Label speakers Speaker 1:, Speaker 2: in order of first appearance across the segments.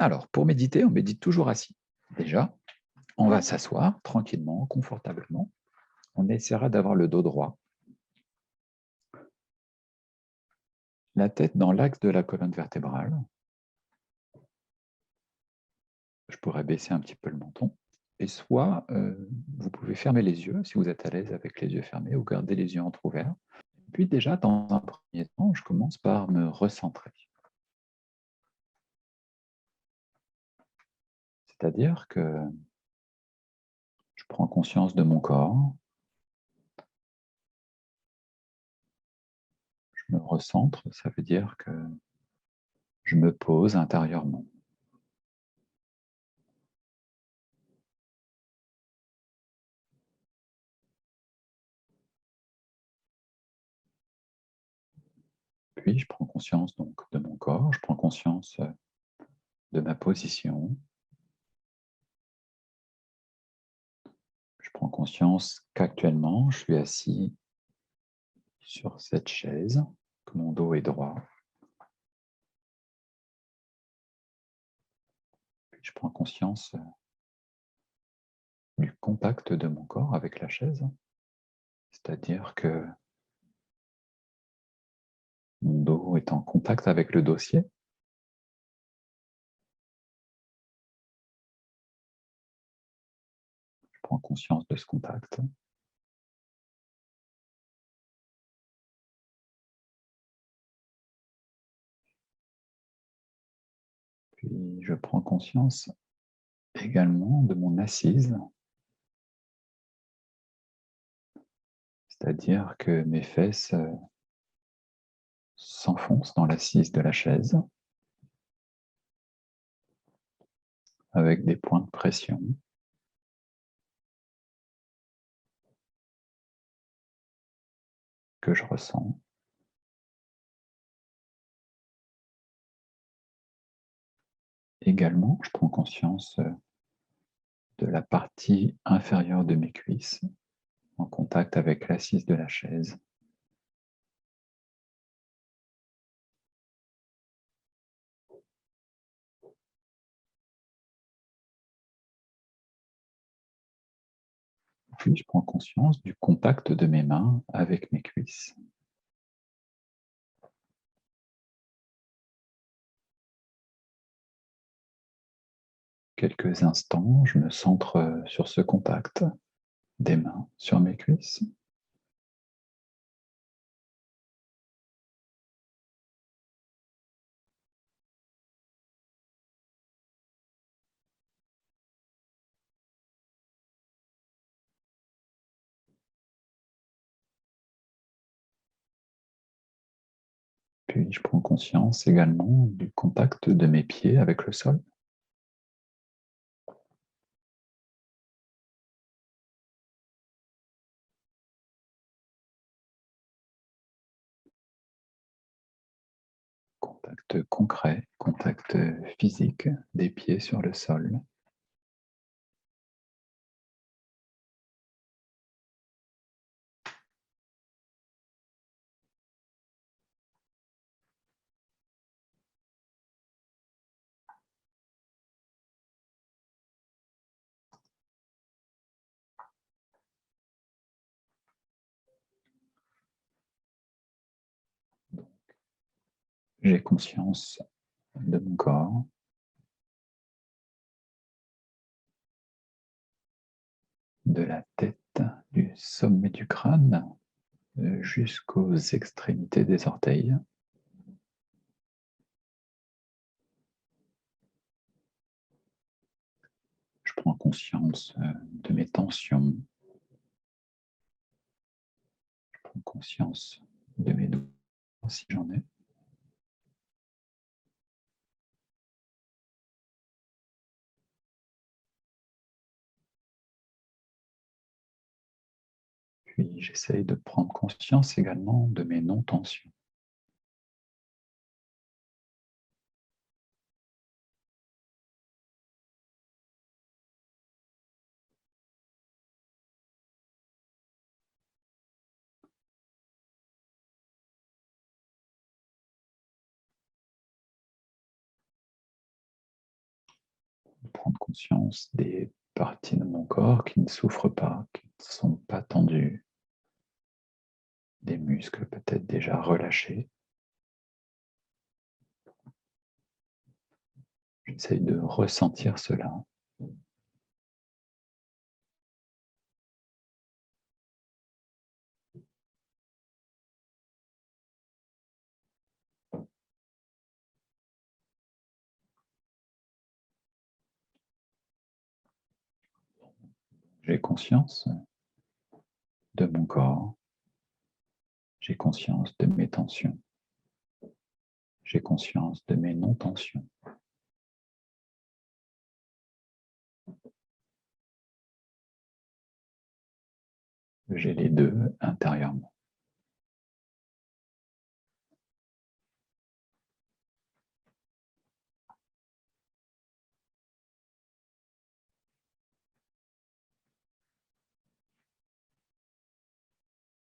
Speaker 1: Alors, pour méditer, on médite toujours assis. Déjà, on va s'asseoir tranquillement, confortablement. On essaiera d'avoir le dos droit, la tête dans l'axe de la colonne vertébrale. Je pourrais baisser un petit peu le menton. Et soit, vous pouvez fermer les yeux, si vous êtes à l'aise avec les yeux fermés, ou garder les yeux entrouverts. Puis déjà, dans un premier temps, je commence par me recentrer. C'est-à-dire que je prends conscience de mon corps, je me recentre, ça veut dire que je me pose intérieurement. Puis je prends conscience donc de mon corps, je prends conscience de ma position, je prends conscience qu'actuellement je suis assis sur cette chaise, que mon dos est droit. Puis je prends conscience du contact de mon corps avec la chaise, c'est-à-dire que mon dos est en contact avec le dossier. Je prends conscience de ce contact. Puis je prends conscience également de mon assise, c'est-à-dire que mes fesses s'enfoncent dans l'assise de la chaise avec des points de pression que je ressens. Également, je prends conscience de la partie inférieure de mes cuisses en contact avec l'assise de la chaise. Puis je prends conscience du contact de mes mains avec mes cuisses. Quelques instants, je me centre sur ce contact des mains sur mes cuisses. Puis je prends conscience également du contact de mes pieds avec le sol. Contact concret, contact physique des pieds sur le sol. J'ai conscience de mon corps, de la tête, du sommet du crâne jusqu'aux extrémités des orteils. Je prends conscience de mes tensions, je prends conscience de mes douleurs si j'en ai. Puis j'essaye de prendre conscience également de mes non-tensions. Prendre conscience des parties de mon corps qui ne souffrent pas, qui ne sont pas tendues, des muscles peut-être déjà relâchés. J'essaye de ressentir cela. J'ai conscience de mon corps, j'ai conscience de mes tensions, j'ai conscience de mes non-tensions. J'ai les deux intérieurement.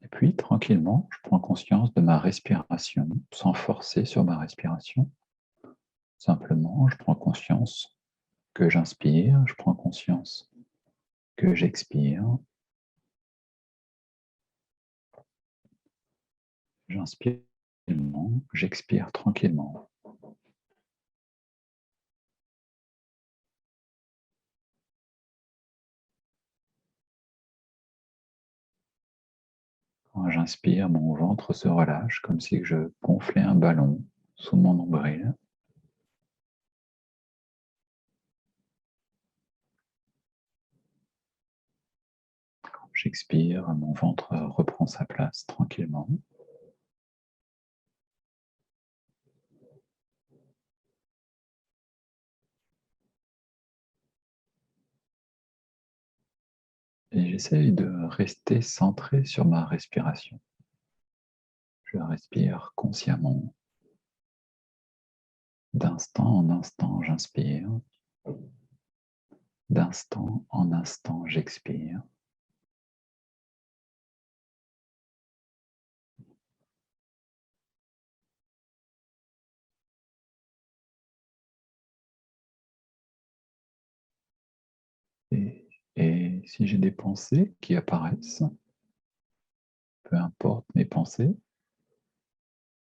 Speaker 1: Et puis, tranquillement, je prends conscience de ma respiration, sans forcer sur ma respiration. Simplement, je prends conscience que j'inspire, je prends conscience que j'expire. J'inspire tranquillement, j'expire tranquillement. Quand j'inspire, mon ventre se relâche comme si je gonflais un ballon sous mon nombril. Quand j'expire, mon ventre reprend sa place tranquillement. Et j'essaye de rester centré sur ma respiration. Je respire consciemment. D'instant en instant, j'inspire. D'instant en instant, j'expire. Et si j'ai des pensées qui apparaissent, peu importe mes pensées,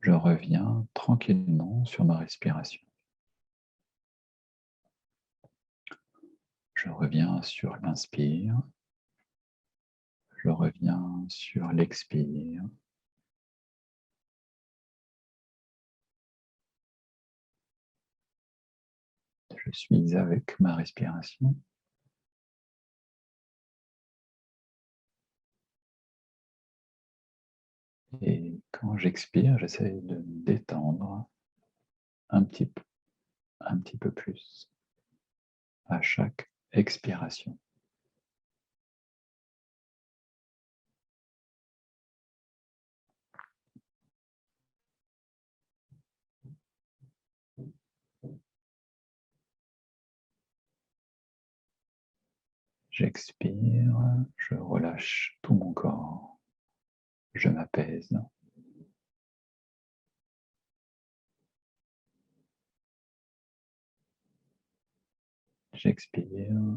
Speaker 1: je reviens tranquillement sur ma respiration. Je reviens sur l'inspire, je reviens sur l'expire. Je suis avec ma respiration. Et quand j'expire, j'essaie de me détendre un un petit peu plus à chaque expiration. J'expire, je relâche tout mon corps, je m'apaise. J'expire,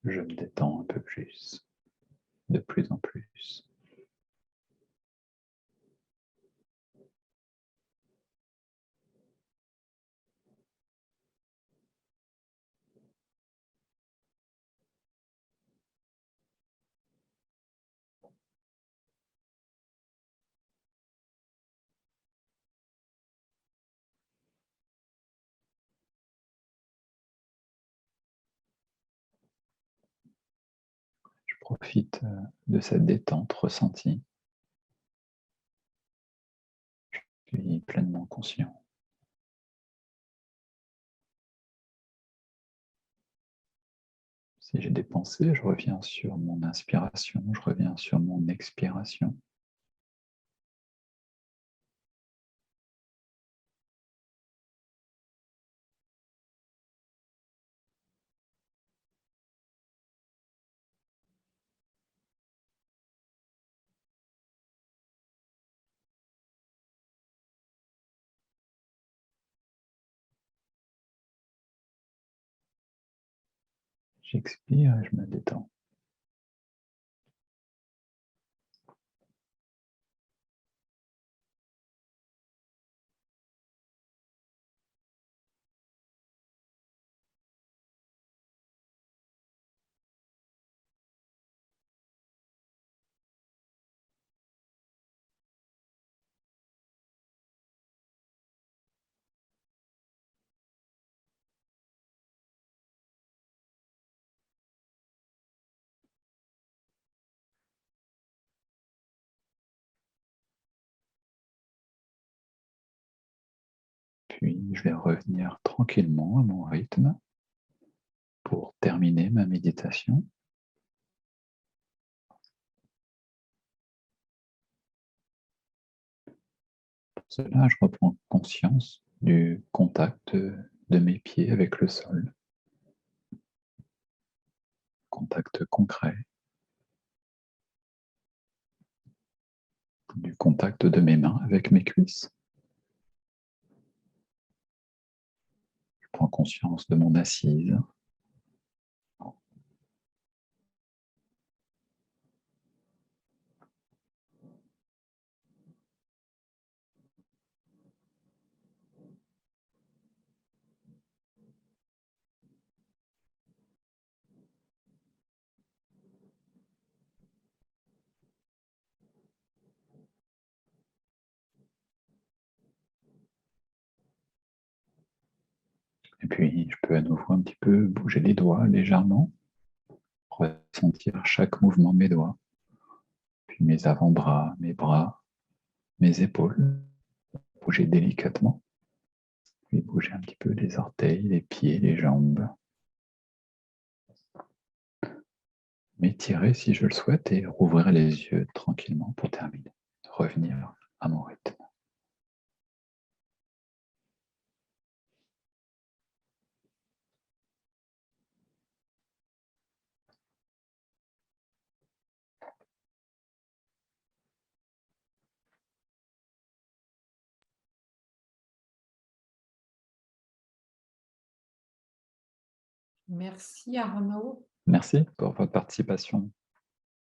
Speaker 1: je me détends un peu plus, de plus en plus. Je profite de cette détente ressentie. Je suis pleinement conscient. Si j'ai des pensées, je reviens sur mon inspiration, je reviens sur mon expiration. J'expire et je me détends. Puis je vais revenir tranquillement à mon rythme pour terminer ma méditation. Pour cela, je reprends conscience du contact de mes pieds avec le sol, contact concret, du contact de mes mains avec mes cuisses. Je prends conscience de mon assise, et puis je peux à nouveau un petit peu bouger les doigts légèrement, ressentir chaque mouvement de mes doigts, puis mes avant-bras, mes bras, mes épaules, bouger délicatement, puis bouger un petit peu les orteils, les pieds, les jambes, m'étirer si je le souhaite et rouvrir les yeux tranquillement pour terminer. Revenir à mon rythme.
Speaker 2: Merci Arnaud.
Speaker 1: Merci pour votre participation.